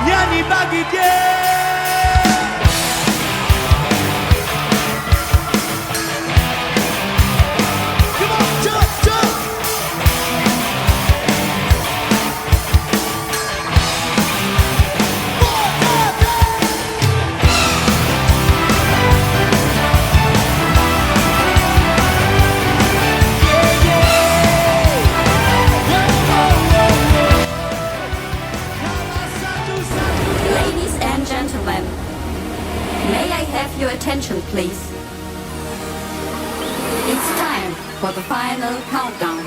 nyanyi bagi dia. Come on, jump, jump. Ladies and gentlemen, may I have your attention, please? It's time for the final countdown.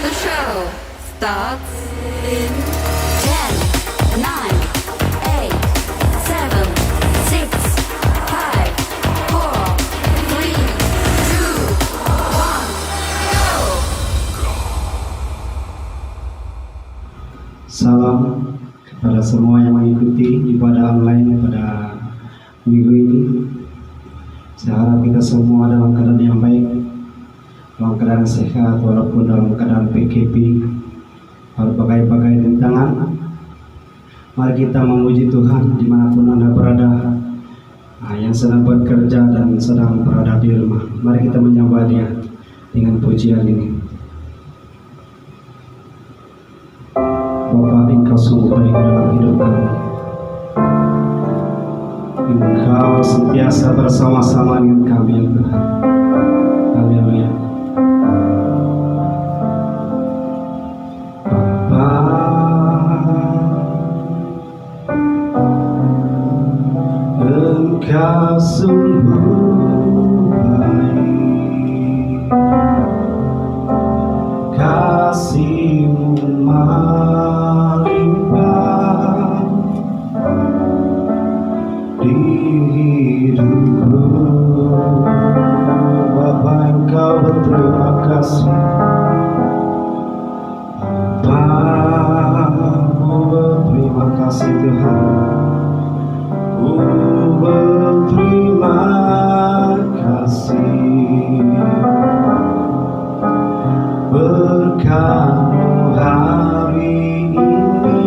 The show starts in 10, 9, 8, 7, 6, 5, 4, 3, 2, 1, go! Salam kepada semua yang mengikuti ibadah online pada minggu ini. Saya harap kita semua dalam keadaan yang baik, dalam keadaan sehat walaupun dalam keadaan PKP, berbagai-bagai rintangan. Mari kita memuji Tuhan dimanapun Anda berada, yang sedang bekerja dan sedang berada di rumah. Mari kita menyembah Dia dengan pujian ini. Bapa, Engkau sungguh baik dalam hidup kami. Engkau sentiasa bersama-sama dengan kami, ya Tuhan. Haleluya. Bapa, Engkau sungguh baik, kasih-Mu melimpah di hidupku. Bapa, Engkau berterima kasih. Bapa, ku berterima kasih Tuhan. Ku berterima kasih. Berkat-Mu hari ini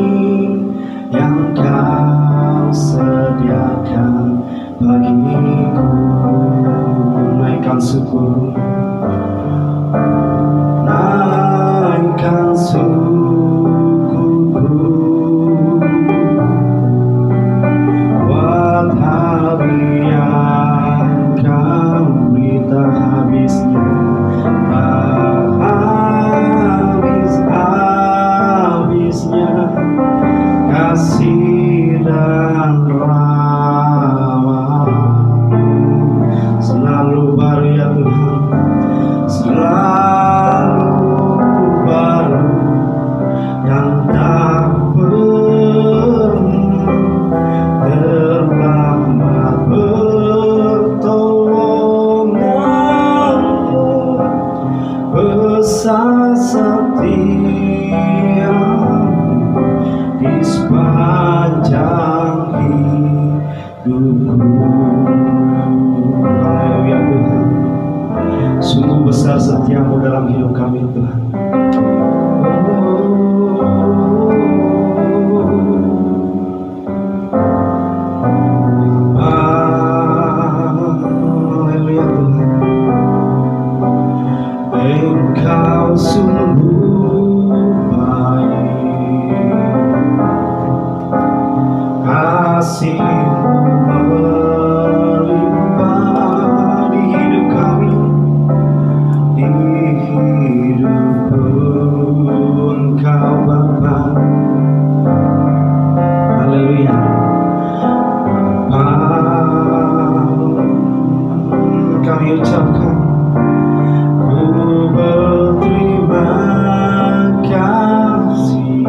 yang Kau sediakan bagiku. Naikkan syukur, naikkan syukurku buat hari yang Kau beri tak habisnya, tak habis-habisnya kasih dan rahmat-Mu. Selalu baru ya Tuhan, selalu baru dan tak pernah terlambat pertolongan-Mu. Besar setia-Mu di sepanjang hidupku. Haleluya Tuhan, sungguh besar setia-Mu dalam hidup kami Tuhan. Haleluya Tuhan, Engkau sungguh baik, kasih-Mu melimpah di hidup kami, di hidupku. Engkau Bapa, haleluya. Kami ucapkan ku berterima kasih.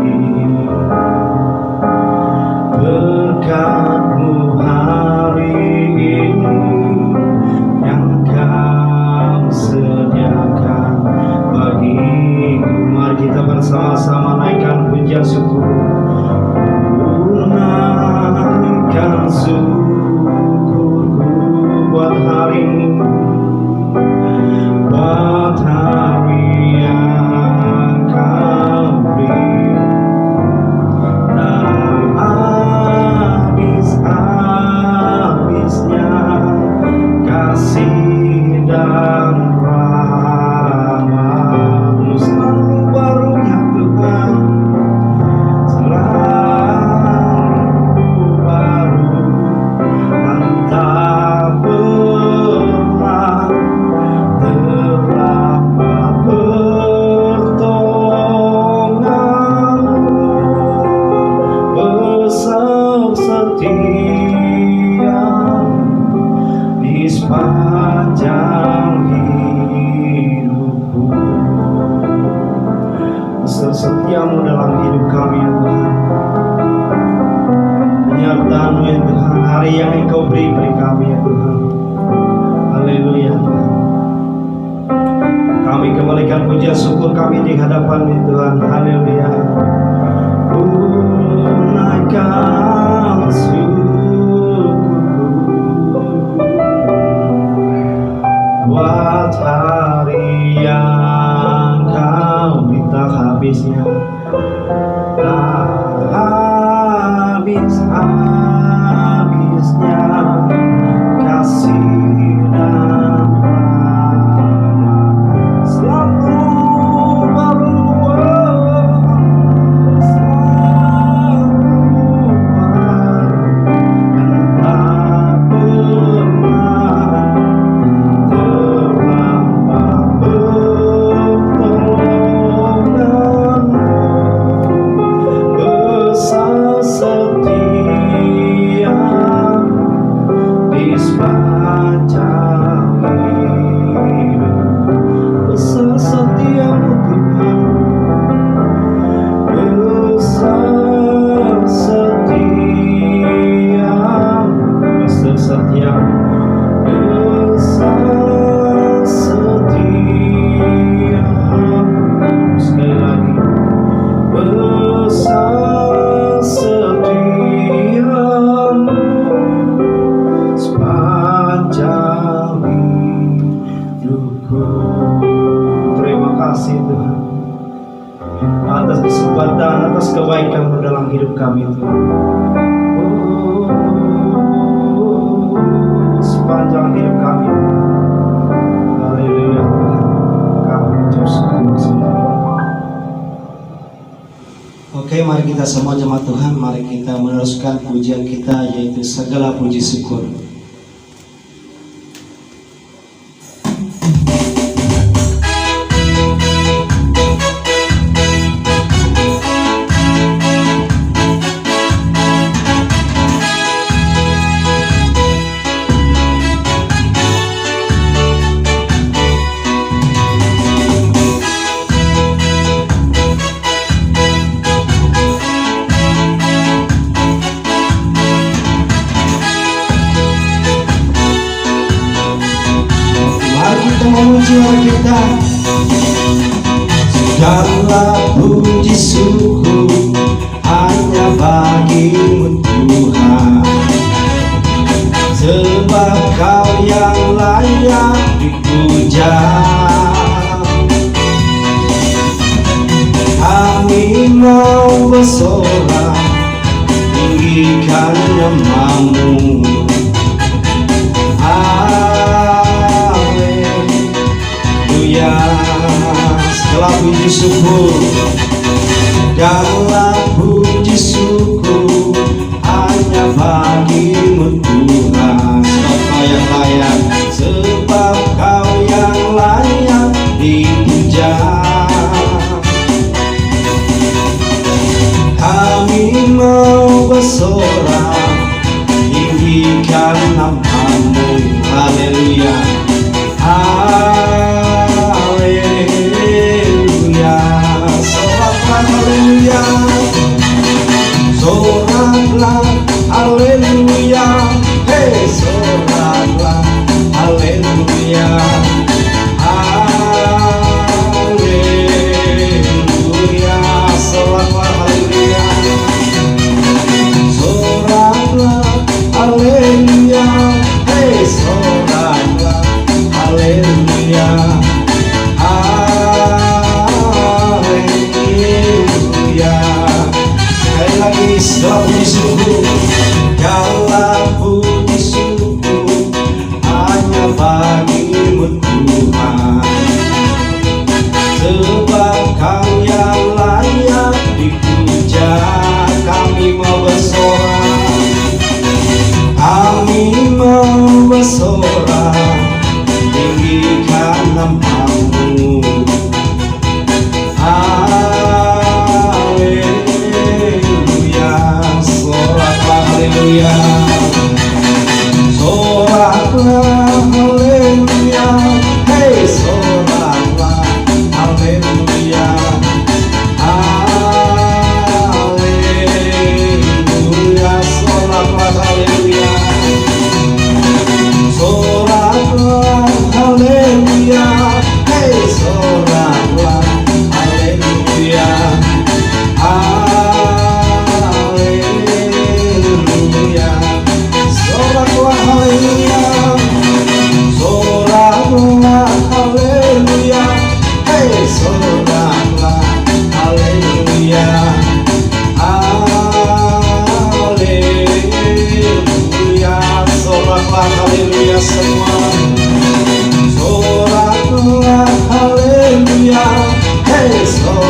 Berkat-Mu hari ini yang Kau sediakan bagiku. Mari kita bersama-sama naikkan pujian syukur. Naikkan syukurku buat hari ini, buat hari yang akan setiamu dalam hidup kami ya Tuhan. Penyertaan-Mu ya Tuhan, hari yang Engkau beri kami ya Tuhan. Haleluya Tuhan. Kami kembalikan puja syukur kami di hadapan ya Tuhan. Haleluya. Naikkan syukurku buat hari yang Kau beri tak habisnya, tak habis-habisnya kasih dan rahmat selalu berulang, selalu baru dan tak pernah terlambat pertolongan-Mu. Besar setia di sepanjang hidup, besar setia-Mu Tuhan, besar setia, besar setia, besar setia. Sekali lagi, besar setia-Mu sepanjang hidupku. Terima kasih Tuhan atas kesempatan, atas kebaikan-Mu dalam hidup kami Tuhan. Sepanjang hidup kami. Haleluya Tuhan. Kami ucap syukur semua. Oke, mari kita semua jemaat Tuhan, mari kita meneruskan pujian kita, yaitu segala puji syukur. Memuji kita, segala puji syukur hanya bagi-Mu Tuhan, sebab Kau yang layak dipuja. Kami mau bersorak tinggikan nama-Mu. Segala puji syukur, segala puji syukur hanya bagi-Mu Tuhan, sebab Kau yang layak, sebab Kau yang layak dipuja. Kami mau bersorak tinggikan nama-Mu. Haleluya. Haleluya, soraklah haleluya, soraklah haleluya, hei soraklah haleluya, haleluya, soraklah haleluya, soraklah haleluya, hei soraklah haleluya, haleluya. Sekali lagi, segala puji syukur, segala puji syukur hanya bagi-Mu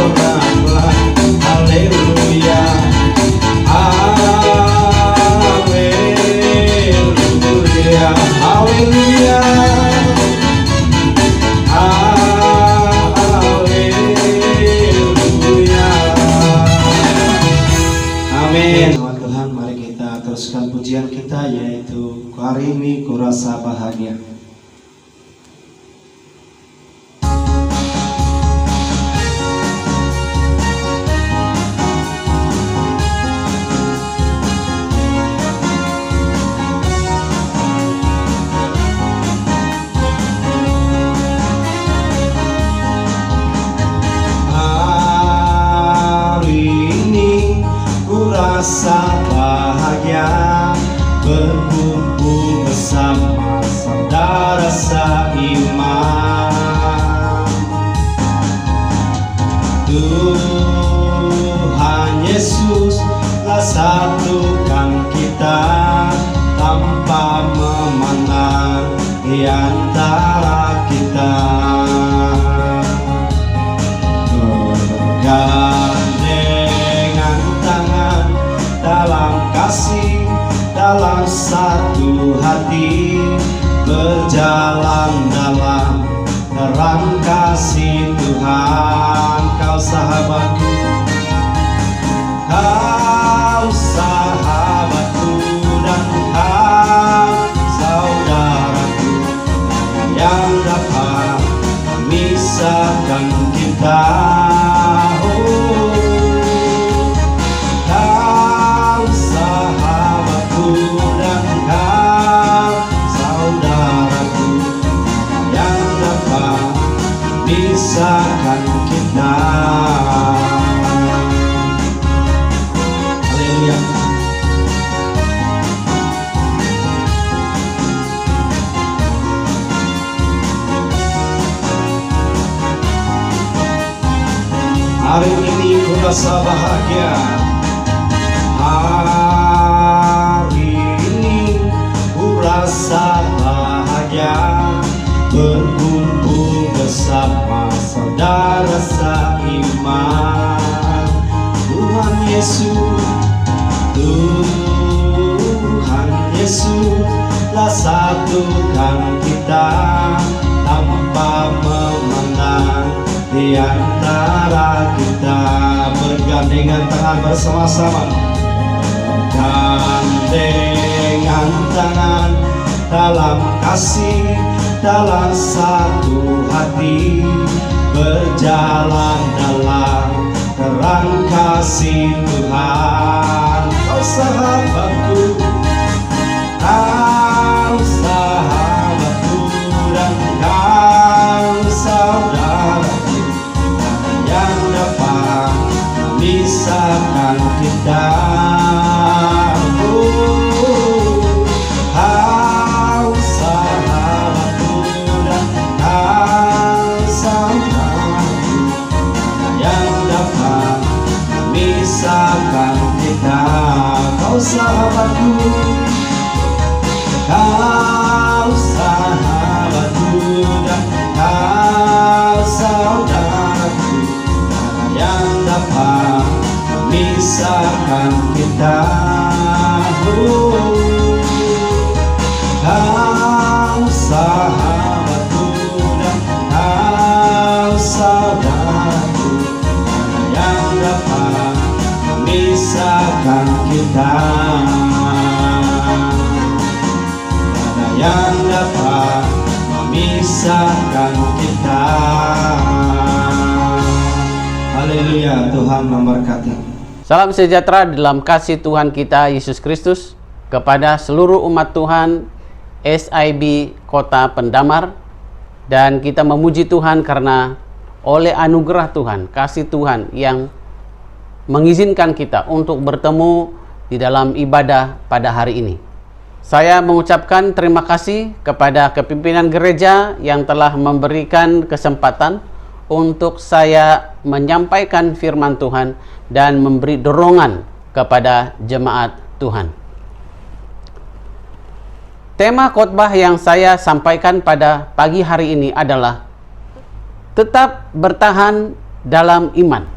Haleluya, haleluya, haleluya, haleluya. Amin. Tuhan, mari kita teruskan pujian kita, yaitu hari ini kurasa bahagia. Rasa bahagia berkumpul bersama saudara seiman. Tuhan Yesus telah satukan kita tanpa memandang di antara kita. Bergandengan tangan dalam kasih, dalam satu hati, berjalan dalam terang kasih Tuhan. Kau sahabatku, kau sahabatku, dan kau saudaraku, yang dapat memisahkan kita. Pisahkan kita. Haleluya. Hari ini ku rasa bahagia. Hari ini ku rasa bahagia, berkumpul bersama saudara seiman. Tuhan Yesus, Tuhan Yesus telah satukan kita tanpa memandang di antara kita. Bergandengan tangan bersama-sama, bergandengan tangan dalam kasih, dalam satu hati, berjalan dalam terang kasih Tuhan. Kau sahabatku, kau sahabatku, dan kau saudaraku, yang dapat memisahkan kita. Memisahkan kita. Kau sahabatku, kau sahabatku, dan kau saudaraku, yang dapat memisahkan kita. Kau sahabatku, dan kau saudaraku, yang dapat memisahkan kita. Tiada yang dapat memisahkan kita. Haleluya, Tuhan memberkati. Salam sejahtera dalam kasih Tuhan kita Yesus Kristus kepada seluruh umat Tuhan SIB Kota Pendamar. Dan kita memuji Tuhan karena oleh anugerah Tuhan, kasih Tuhan yang mengizinkan kita untuk bertemu di dalam ibadah pada hari ini. Saya mengucapkan terima kasih kepada kepimpinan gereja yang telah memberikan kesempatan untuk saya menyampaikan firman Tuhan dan memberi dorongan kepada jemaat Tuhan. Tema khotbah yang saya sampaikan pada pagi hari ini adalah tetap bertahan dalam iman.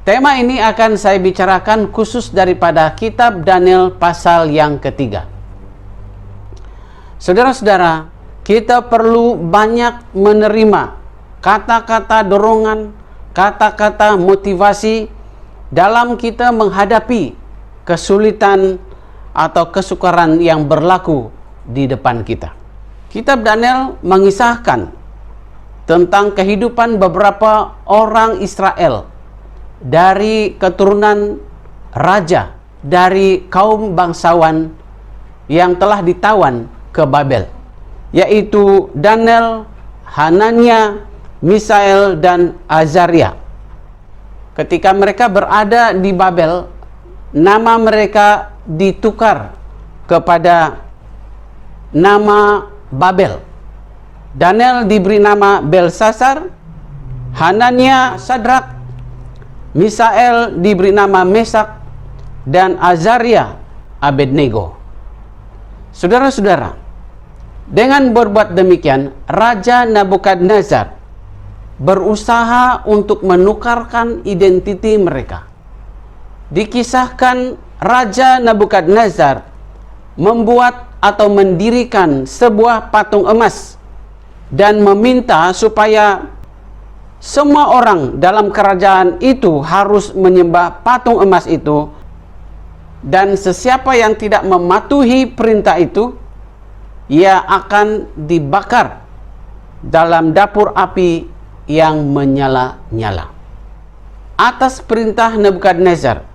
Tema ini akan saya bicarakan khusus daripada kitab Daniel pasal yang ketiga. Saudara-saudara, kita perlu banyak menerima kata-kata dorongan, kata-kata motivasi dalam kita menghadapi kesulitan atau kesukaran yang berlaku di depan kita. Kitab Daniel mengisahkan tentang kehidupan beberapa orang Israel dari keturunan raja dari kaum bangsawan yang telah ditawan ke Babel, yaitu Daniel, Hanania, Misael, dan Azaria. Ketika mereka berada di Babel, nama mereka ditukar kepada nama Babel. Daniel diberi nama Belsasar, Hanania Sadrak, Misael diberi nama Mesak, dan Azaria Abednego. Saudara-saudara, dengan berbuat demikian, Raja Nebukadnezar berusaha untuk menukarkan identiti mereka. Dikisahkan Raja Nebukadnezar membuat atau mendirikan sebuah patung emas dan meminta supaya semua orang dalam kerajaan itu harus menyembah patung emas itu, dan sesiapa yang tidak mematuhi perintah itu, ia akan dibakar dalam dapur api yang menyala-nyala. Atas perintah Nebukadnezar,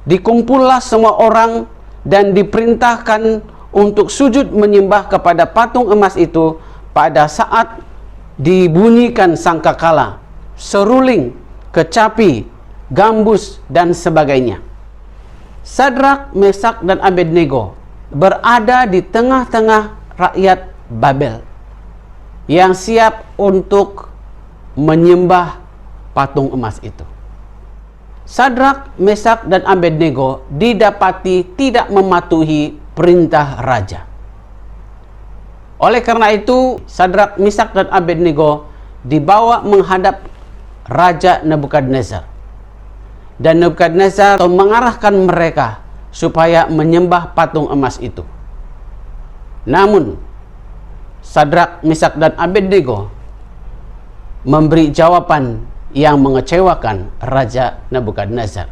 dikumpullah semua orang dan diperintahkan untuk sujud menyembah kepada patung emas itu pada saat dibunyikan sangkakala, seruling, kecapi, gambus, dan sebagainya. Sadrak, Mesak, dan Abednego berada di tengah-tengah rakyat Babel yang siap untuk menyembah patung emas itu. Sadrak, Mesak, dan Abednego didapati tidak mematuhi perintah raja. Oleh karena itu, Sadrak, Mesak, dan Abednego dibawa menghadap Raja Nebukadnezar. Dan Nebukadnezar mengarahkan mereka supaya menyembah patung emas itu. Namun, Sadrak, Mesak, dan Abednego memberi jawaban yang mengecewakan Raja Nebukadnezar.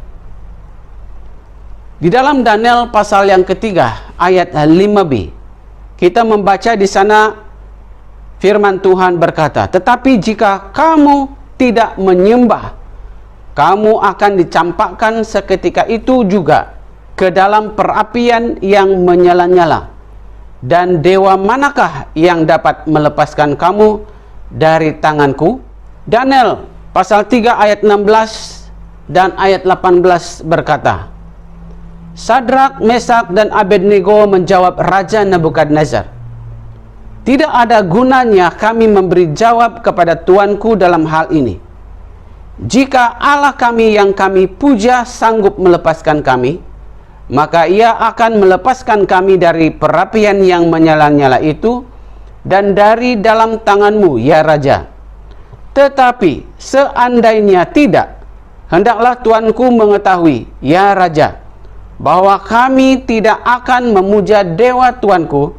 Di dalam Daniel pasal yang ketiga ayat 5b, kita membaca di sana firman Tuhan berkata, "Tetapi jika kamu tidak menyembah, kamu akan dicampakkan seketika itu juga ke dalam perapian yang menyala-nyala. Dan dewa manakah yang dapat melepaskan kamu dari tanganku?" Daniel pasal 3 ayat 16 dan ayat 18 berkata, Sadrak, Mesak, dan Abednego menjawab Raja Nebukadnezar, "Tidak ada gunanya kami memberi jawab kepada tuanku dalam hal ini. Jika Allah kami yang kami puja sanggup melepaskan kami, maka ia akan melepaskan kami dari perapian yang menyala-nyala itu dan dari dalam tanganmu, ya Raja. Tetapi seandainya tidak, hendaklah tuanku mengetahui, ya Raja, bahwa kami tidak akan memuja dewa tuanku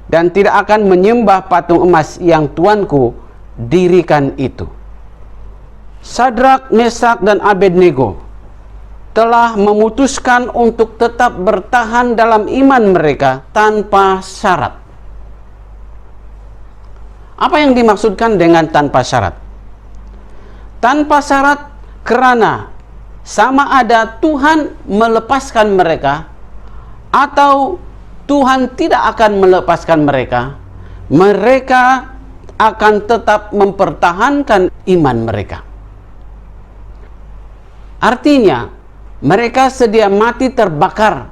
dan tidak akan menyembah patung emas yang tuanku dirikan itu." Sadrak, Mesak, dan Abednego telah memutuskan untuk tetap bertahan dalam iman mereka tanpa syarat. Apa yang dimaksudkan dengan tanpa syarat? Tanpa syarat karena sama ada Tuhan melepaskan mereka atau Tuhan tidak akan melepaskan mereka, mereka akan tetap mempertahankan iman mereka. Artinya, mereka sedia mati terbakar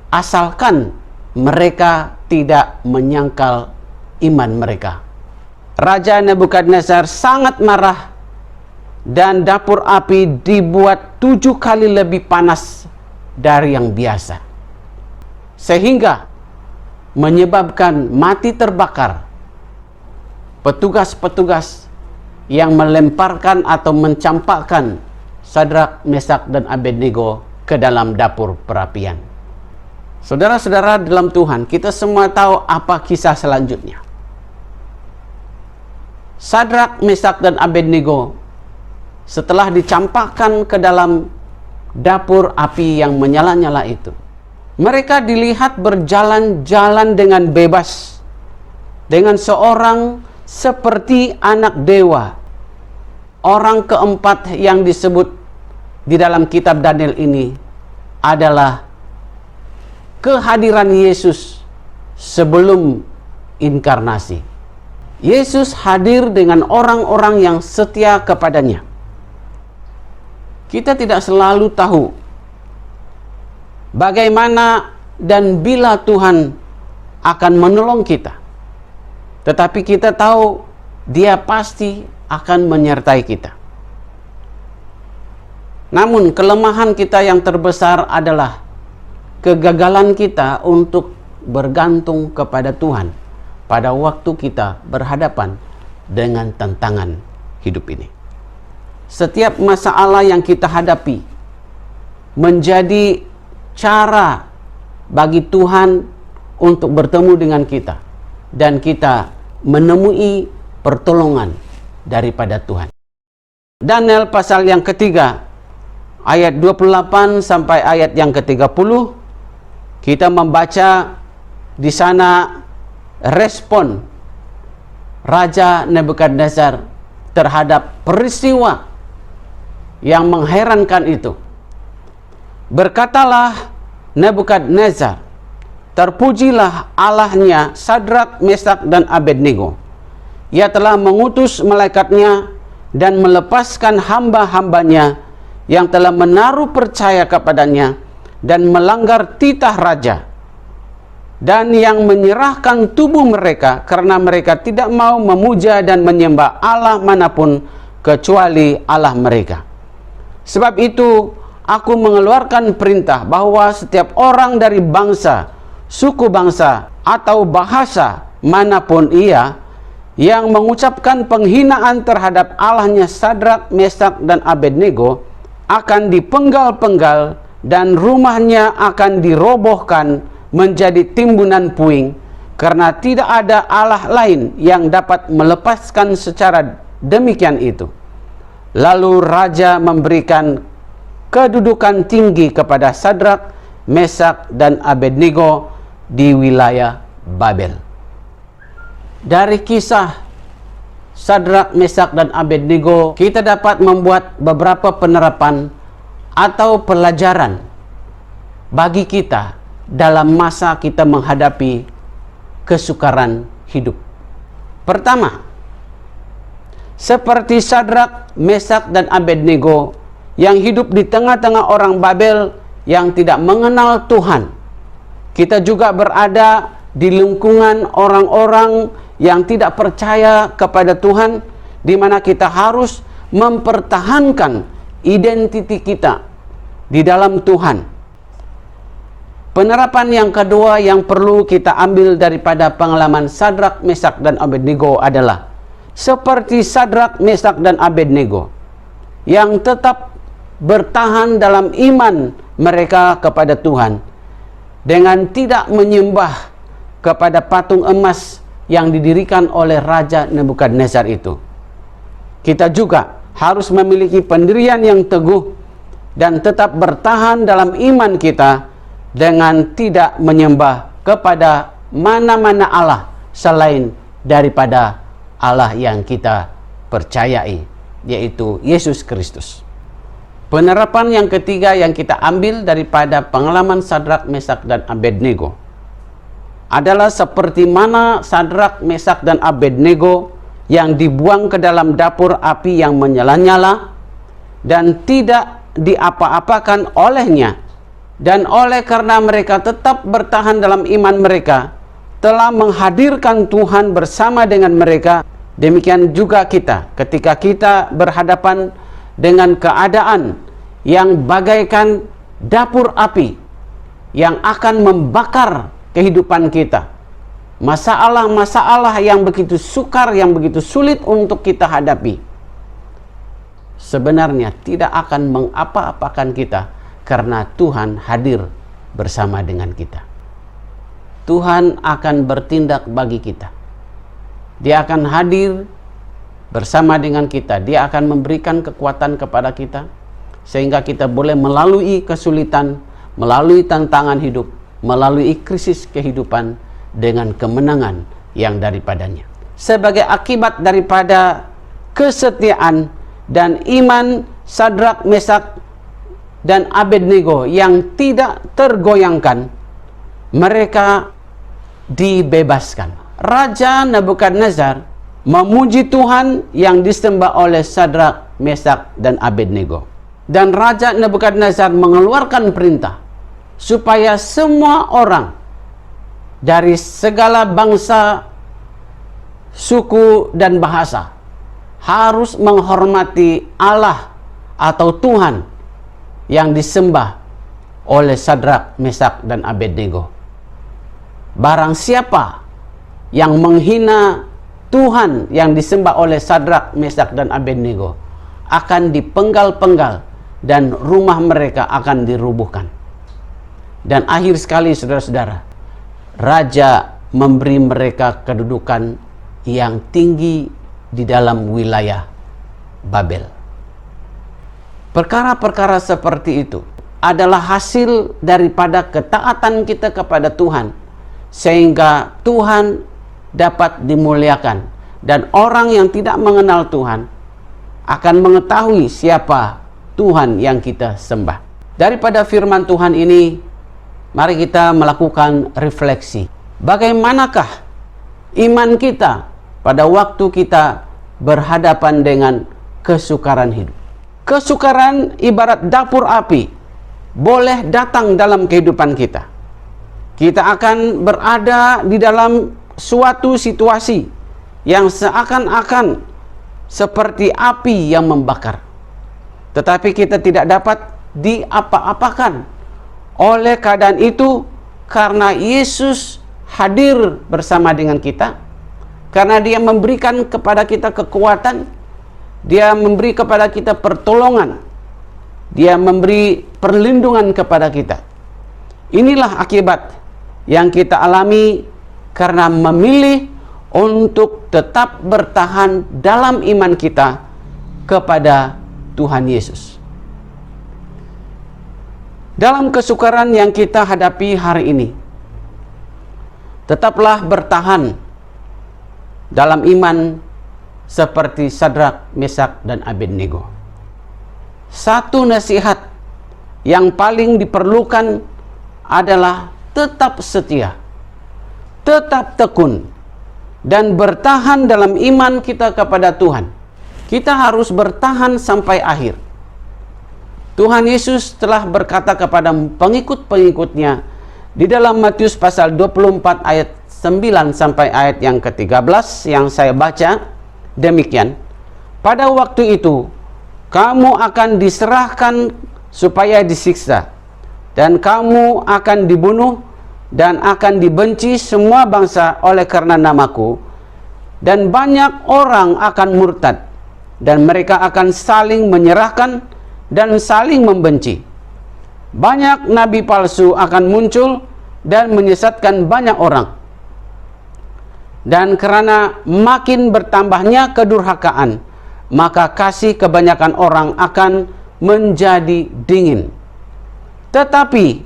asalkan mereka tidak menyangkal iman mereka. Raja Nebukadnezar sangat marah dan dapur api dibuat 7 kali lebih panas dari yang biasa, sehingga menyebabkan mati terbakar petugas-petugas yang melemparkan atau mencampakkan Sadrak, Mesak, dan Abednego ke dalam dapur perapian. Saudara-saudara dalam Tuhan, kita semua tahu apa kisah selanjutnya. Sadrak, Mesak, dan Abednego setelah dicampakkan ke dalam dapur api yang menyala-nyala itu, mereka dilihat berjalan-jalan dengan bebas dengan seorang seperti anak dewa. Orang keempat yang disebut di dalam kitab Daniel ini adalah kehadiran Yesus sebelum inkarnasi. Yesus hadir dengan orang-orang yang setia kepadanya. Kita tidak selalu tahu bagaimana dan bila Tuhan akan menolong kita, tetapi kita tahu Dia pasti akan menyertai kita. Namun kelemahan kita yang terbesar adalah kegagalan kita untuk bergantung kepada Tuhan pada waktu kita berhadapan dengan tantangan hidup ini. Setiap masalah yang kita hadapi menjadi cara bagi Tuhan untuk bertemu dengan kita dan kita menemui pertolongan daripada Tuhan. Daniel pasal yang ketiga ayat 28 sampai ayat yang ke-30, kita membaca di sana respon Raja Nebukadnezar terhadap peristiwa yang mengherankan itu. Berkatalah Nebukadnezar, terpujilah Allahnya Sadrak, Mesak, dan Abednego. Ia telah mengutus malaikatnya dan melepaskan hamba-hambanya yang telah menaruh percaya kepadanya dan melanggar titah raja, dan yang menyerahkan tubuh mereka karena mereka tidak mau memuja dan menyembah Allah manapun kecuali Allah mereka. Sebab itu aku mengeluarkan perintah bahwa setiap orang dari bangsa, suku bangsa, atau bahasa manapun ia yang mengucapkan penghinaan terhadap Allahnya Sadrak, Mesak, dan Abednego akan dipenggal-penggal dan rumahnya akan dirobohkan menjadi timbunan puing, karena tidak ada Allah lain yang dapat melepaskan secara demikian itu. Lalu raja memberikan kedudukan tinggi kepada Sadrak, Mesak, dan Abednego di wilayah Babel. Dari kisah Sadrak, Mesak, dan Abednego, kita dapat membuat beberapa penerapan atau pelajaran bagi kita dalam masa kita menghadapi kesukaran hidup. Pertama, seperti Sadrak, Mesak, dan Abednego yang hidup di tengah-tengah orang Babel yang tidak mengenal Tuhan, kita juga berada di lingkungan orang-orang yang tidak percaya kepada Tuhan, di mana kita harus mempertahankan identiti kita di dalam Tuhan. Penerapan yang kedua yang perlu kita ambil daripada pengalaman Sadrak, Mesak, dan Abednego adalah seperti Sadrak, Mesak, dan Abednego yang tetap bertahan dalam iman mereka kepada Tuhan dengan tidak menyembah kepada patung emas yang didirikan oleh Raja Nebukadnezar itu. Kita juga harus memiliki pendirian yang teguh dan tetap bertahan dalam iman kita dengan tidak menyembah kepada mana-mana Allah selain daripada Allah yang kita percayai, yaitu Yesus Kristus. Penerapan yang ketiga yang kita ambil daripada pengalaman Sadrak, Mesak, dan Abednego adalah seperti mana Sadrak, Mesak, dan Abednego yang dibuang ke dalam dapur api yang menyala-nyala dan tidak diapa-apakan olehnya, dan oleh karena mereka tetap bertahan dalam iman mereka, telah menghadirkan Tuhan bersama dengan mereka. Demikian juga kita, ketika kita berhadapan dengan keadaan yang bagaikan dapur api yang akan membakar kehidupan kita, masalah-masalah yang begitu sukar, yang begitu sulit untuk kita hadapi, sebenarnya tidak akan mengapa-apakan kita karena Tuhan hadir bersama dengan kita. Tuhan akan bertindak bagi kita. Dia akan hadir bersama dengan kita. Dia akan memberikan kekuatan kepada kita sehingga kita boleh melalui kesulitan, melalui tantangan hidup, melalui krisis kehidupan dengan kemenangan yang daripadanya. Sebagai akibat daripada kesetiaan dan iman Sadrak, Mesak, dan Abednego yang tidak tergoyangkan, mereka dibebaskan. Raja Nebukadnezar memuji Tuhan yang disembah oleh Sadrak, Mesak, dan Abednego. Dan Raja Nebukadnezar mengeluarkan perintah supaya semua orang dari segala bangsa, suku, dan bahasa harus menghormati Allah atau Tuhan yang disembah oleh Sadrak, Mesak, dan Abednego. Barang siapa yang menghina Tuhan yang disembah oleh Sadrak, Mesak, dan Abednego akan dipenggal-penggal dan rumah mereka akan dirubuhkan. Dan akhir sekali, saudara-saudara, Raja memberi mereka kedudukan yang tinggi di dalam wilayah Babel. Perkara-perkara seperti itu adalah hasil daripada ketaatan kita kepada Tuhan, sehingga Tuhan dapat dimuliakan, dan orang yang tidak mengenal Tuhan akan mengetahui siapa Tuhan yang kita sembah. Daripada firman Tuhan ini, mari kita melakukan refleksi. Bagaimanakah iman kita pada waktu kita berhadapan dengan kesukaran hidup? Kesukaran ibarat dapur api, boleh datang dalam kehidupan kita. Kita akan berada di dalam suatu situasi yang seakan-akan seperti api yang membakar, tetapi kita tidak dapat diapa-apakan oleh keadaan itu, karena Yesus hadir bersama dengan kita. Karena Dia memberikan kepada kita kekuatan, Dia memberi kepada kita pertolongan, Dia memberi perlindungan kepada kita. Inilah akibat yang kita alami karena memilih untuk tetap bertahan dalam iman kita kepada Tuhan Yesus. Dalam kesukaran yang kita hadapi hari ini, tetaplah bertahan dalam iman seperti Sadrak, Mesak, dan Abednego. Satu nasihat yang paling diperlukan adalah tetap setia, tetap tekun, dan bertahan dalam iman kita kepada Tuhan. Kita harus bertahan sampai akhir. Tuhan Yesus telah berkata kepada pengikut-pengikutnya di dalam Matius pasal 24 ayat 9 sampai ayat yang ke-13 yang saya baca demikian. Pada waktu itu kamu akan diserahkan supaya disiksa, dan kamu akan dibunuh dan akan dibenci semua bangsa oleh karena namaku, dan banyak orang akan murtad, dan mereka akan saling menyerahkan dan saling membenci. Banyak nabi palsu akan muncul dan menyesatkan banyak orang. Dan karena makin bertambahnya kedurhakaan, maka kasih kebanyakan orang akan menjadi dingin. Tetapi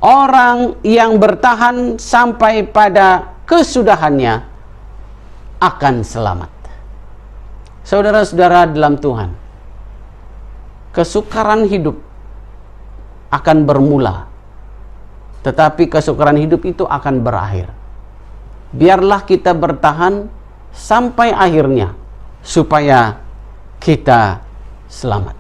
orang yang bertahan sampai pada kesudahannya akan selamat. Saudara-saudara dalam Tuhan, kesukaran hidup akan bermula, tetapi kesukaran hidup itu akan berakhir. Biarlah kita bertahan sampai akhirnya supaya kita selamat.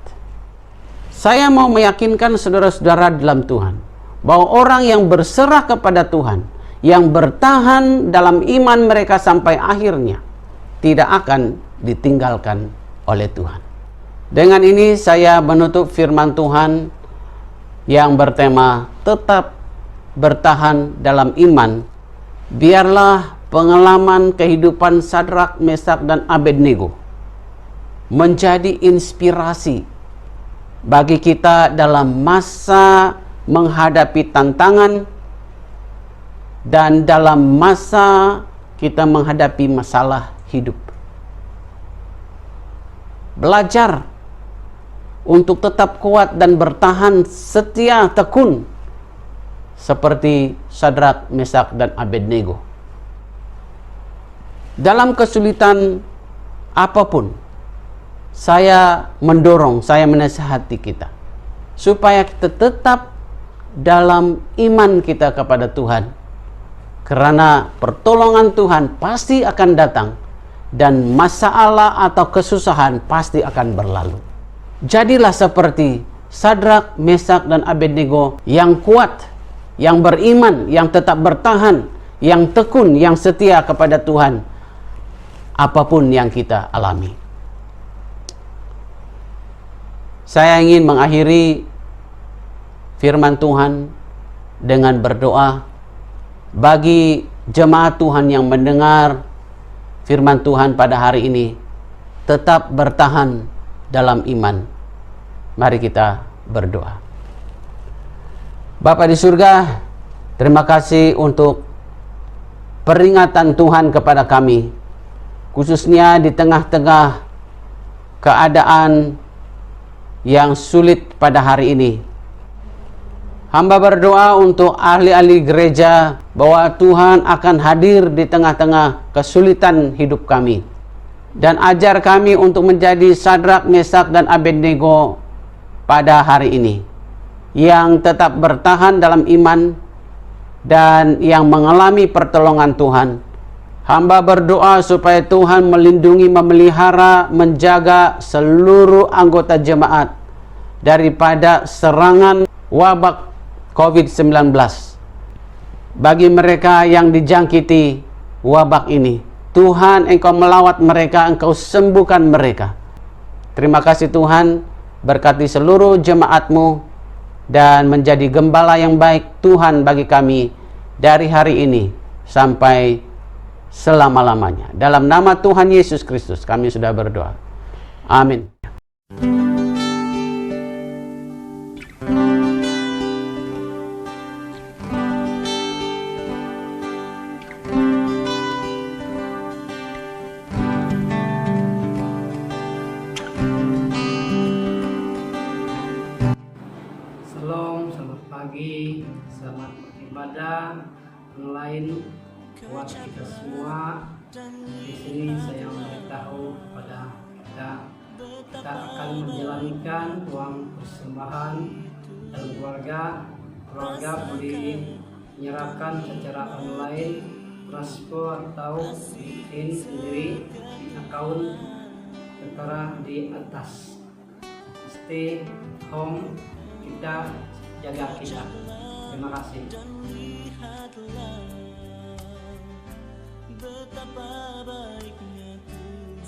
Saya mau meyakinkan saudara-saudara dalam Tuhan bahwa orang yang berserah kepada Tuhan, yang bertahan dalam iman mereka sampai akhirnya, tidak akan ditinggalkan oleh Tuhan. Dengan ini saya menutup firman Tuhan yang bertema tetap bertahan dalam iman. Biarlah pengalaman kehidupan Sadrak, Mesak, dan Abednego menjadi inspirasi bagi kita dalam masa menghadapi tantangan dan dalam masa kita menghadapi masalah hidup. Belajar untuk tetap kuat dan bertahan setia tekun seperti Sadrak, Mesak, dan Abednego. Dalam kesulitan apapun, saya mendorong, saya menasihati kita supaya kita tetap dalam iman kita kepada Tuhan, karena pertolongan Tuhan pasti akan datang dan masalah atau kesusahan pasti akan berlalu. Jadilah seperti Sadrak, Mesak, dan Abednego yang kuat, yang beriman, yang tetap bertahan, yang tekun, yang setia kepada Tuhan apapun yang kita alami. Saya ingin mengakhiri firman Tuhan dengan berdoa bagi jemaat Tuhan yang mendengar firman Tuhan pada hari ini. Tetap bertahan dalam iman. Mari kita berdoa. Bapa di surga, terima kasih untuk peringatan Tuhan kepada kami, khususnya di tengah-tengah keadaan yang sulit pada hari ini. Hamba berdoa untuk ahli-ahli gereja bahwa Tuhan akan hadir di tengah-tengah kesulitan hidup kami, dan ajar kami untuk menjadi Sadrak, Mesak, dan Abednego pada hari ini, yang tetap bertahan dalam iman dan yang mengalami pertolongan Tuhan. Hamba berdoa supaya Tuhan melindungi, memelihara, menjaga seluruh anggota jemaat daripada serangan wabak COVID-19. Bagi mereka yang dijangkiti wabak ini, Tuhan, Engkau melawat mereka, Engkau sembuhkan mereka. Terima kasih Tuhan, berkati seluruh jemaat-Mu dan menjadi gembala yang baik Tuhan bagi kami dari hari ini sampai selama-lamanya. Dalam nama Tuhan Yesus Kristus kami sudah berdoa. Amin. Shalom, selamat pagi, selamat beribadah online buat kita semua. Di sini saya memberitahu kepada kita akan menjalankan uang persembahan dan keluarga boleh menyerahkan secara online, transfer atau bikin sendiri di akun tertera di atas. Stay home, kita jaga kita. Terima kasih.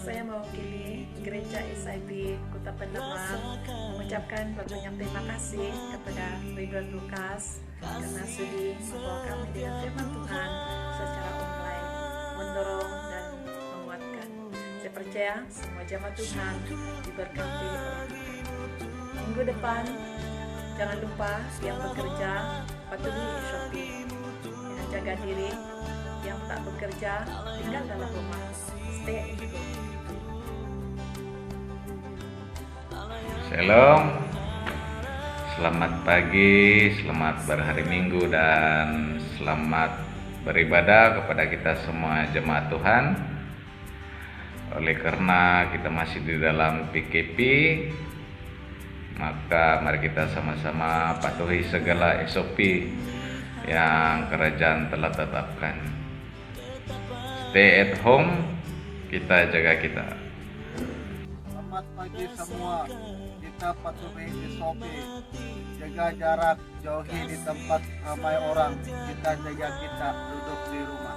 Saya mewakili Gereja SIB Kota Pendamar mengucapkan banyak terima kasih kepada Ridwan Lukas karena sudi membawa kami dengan firman Tuhan secara online, mendorong dan menguatkan. Saya percaya semua jemaat Tuhan diberkati oleh Tuhan. Minggu depan jangan lupa yang bekerja patuhi SOP, yang jaga diri, yang tak bekerja tinggal dalam rumah. Stay at home. Shalom, selamat pagi, selamat berhari Minggu, dan selamat beribadah kepada kita semua jemaat Tuhan. Oleh karena kita masih di dalam PKP, maka mari kita sama-sama patuhi segala SOP yang kerajaan telah tetapkan. Stay at home, kita jaga kita. Selamat pagi semua. Kita patuhi SOP, jaga jarak, jauhi di tempat ramai orang, kita jaga kita, duduk di rumah.